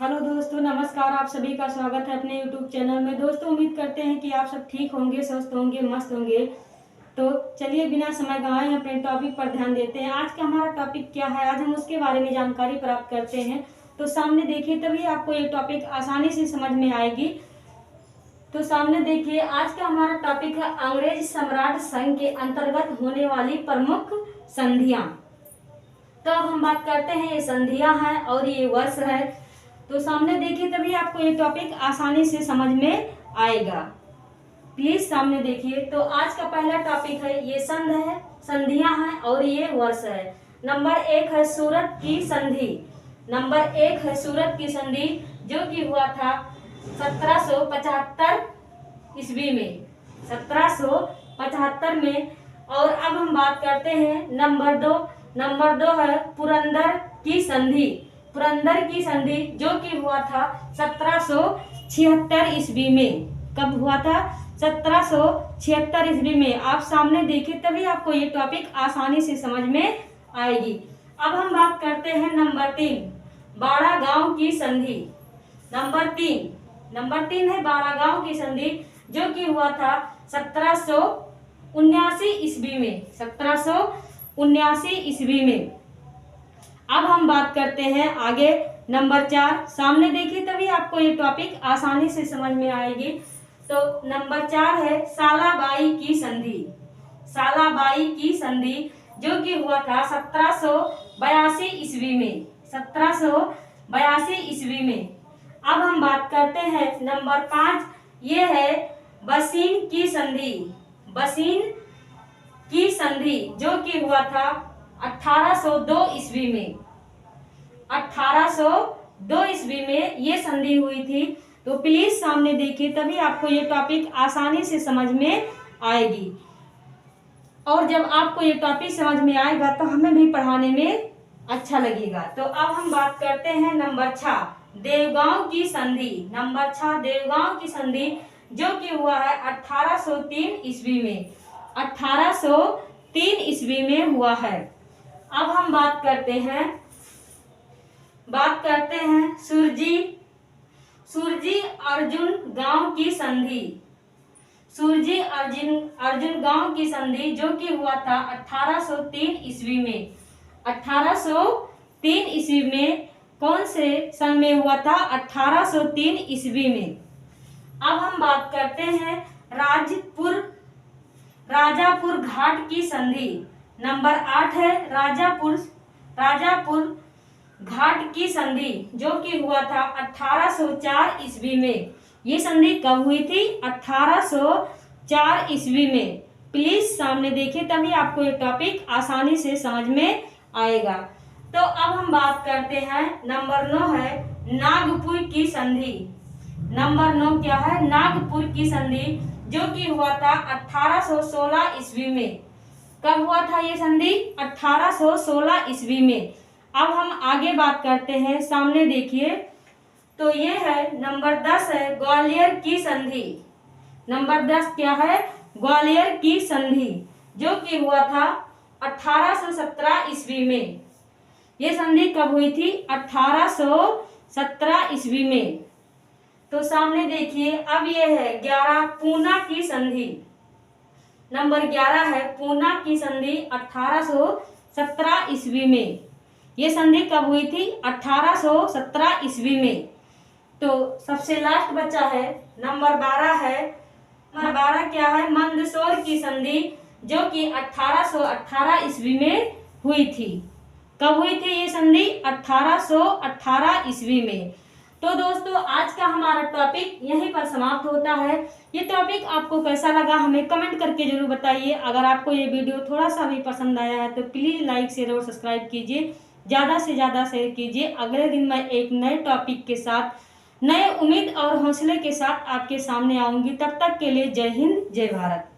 Hello दोस्तों, नमस्कार। आप सभी का स्वागत है अपने यूट्यूब चैनल में। दोस्तों, उम्मीद करते हैं कि आप सब ठीक होंगे, स्वस्थ होंगे, मस्त होंगे। तो चलिए बिना समय गंवाए अपने टॉपिक पर ध्यान देते हैं। आज का हमारा टॉपिक क्या है, आज हम उसके बारे में जानकारी प्राप्त करते हैं। तो सामने देखिए, तभी आपको ये टॉपिक आसानी से समझ में आएगी। तो सामने देखिए, आज का हमारा टॉपिक है अंग्रेज सम्राट संघ के अंतर्गत होने वाली प्रमुख संधियां। तो अब हम बात करते हैं, ये संधियां हैं और ये वर्ष है। तो सामने देखिए, तभी आपको ये टॉपिक आसानी से समझ में आएगा। प्लीज सामने देखिए। तो आज का पहला टॉपिक है, ये संध है, संधियां हैं और ये वर्ष है। नंबर 1 है सूरत की संधि। नंबर 1 है सूरत की संधि, जो कि हुआ था 1775 ईस्वी में, 1775 में। और अब हम बात करते हैं नंबर 2। नंबर 2 है पुरंदर की संधि। पुरंदर की संधि, जो कि हुआ था 1776 ईस्वी में। कब हुआ था? 1776 ईस्वी में। आप सामने देखिए, तभी आपको ये टॉपिक आसानी से समझ में आएगी। अब हम बात करते हैं नंबर 3, बाड़ा गांव की संधि। नंबर 3 है बाड़ा गांव की संधि, जो कि हुआ था 1779 ईस्वी में, 1779 ईस्वी में। अब हम बात करते हैं आगे नंबर 4। सामने देखिए, तभी आपको ये टॉपिक आसानी से समझ में आएगी। तो नंबर 4 है सालाबाई की संधि। सालाबाई की संधि, जो कि हुआ था 1782 ईस्वी में, 1782 ईस्वी में। अब हम बात करते हैं नंबर 5, ये है बसीन की संधि। बसीन की संधि, जो कि हुआ था 1802 ईस्वी में, 1802 ईस्वी में ये संधि हुई थी। तो प्लीज सामने देखिए, तभी आपको ये टॉपिक आसानी से समझ में आएगी। और जब आपको ये टॉपिक समझ में आएगा तो हमें भी पढ़ाने में अच्छा लगेगा। तो अब हम बात करते हैं नंबर 6, देवगांव की संधि। नंबर 6 देवगांव की संधि, जो कि हुआ है 1803 ईस्वी में, 1803 ईस्वी में हुआ है। अब हम बात करते हैं सुरजी अर्जुन गांव की संधि। सुरजी अर्जुन गांव की संधि, जो कि हुआ था 1803 ईस्वी में, 1803 ईस्वी में। कौन से सन में हुआ था? 1803 ईस्वी में। अब हम बात करते हैं राजापुर घाट की संधि। नंबर 8 है राजापुर घाट की संधि, जो कि हुआ था 1804 ईस्वी में। ये संधि कब हुई थी? 1804 ईस्वी में। प्लीज सामने देखिए, तभी आपको ये टॉपिक आसानी से समझ में आएगा। तो अब हम बात करते हैं नंबर 9 है नागपुर की संधि। नंबर 9 क्या है? नागपुर की संधि, जो कि हुआ था 1816 ईस्वी में। कब हुआ था ये संधि? 1816 ईस्वी में। अब हम आगे बात करते हैं, सामने देखिए। तो ये है नंबर 10 है ग्वालियर की संधि। नंबर 10 क्या है? ग्वालियर की संधि, जो कि हुआ था 1817 ईस्वी में। ये संधि कब हुई थी? 1817 ईस्वी में। तो सामने देखिए, अब ये है 11 पूना की संधि। नंबर 11 है पूना की संधि, 1817 ईस्वी में। ये संधि कब हुई थी? 1817 ईस्वी में। तो सबसे लास्ट बचा है नंबर 12 है। नंबर 12 क्या है? मंदसौर की संधि, जो कि 1818 ईस्वी में हुई थी। कब हुई थी ये संधि? 1818 ईस्वी में। तो दोस्तों, आज का हमारा टॉपिक यहीं पर समाप्त होता है। ये टॉपिक आपको कैसा लगा हमें कमेंट करके जरूर बताइए। अगर आपको ये वीडियो थोड़ा सा भी पसंद आया है तो प्लीज लाइक शेयर और सब्सक्राइब कीजिए, ज़्यादा से ज़्यादा शेयर कीजिए। अगले दिन मैं एक नए टॉपिक के साथ, नए उम्मीद और हौसले के साथ आपके सामने आऊँगी। तब तक के लिए जय हिंद, जय भारत।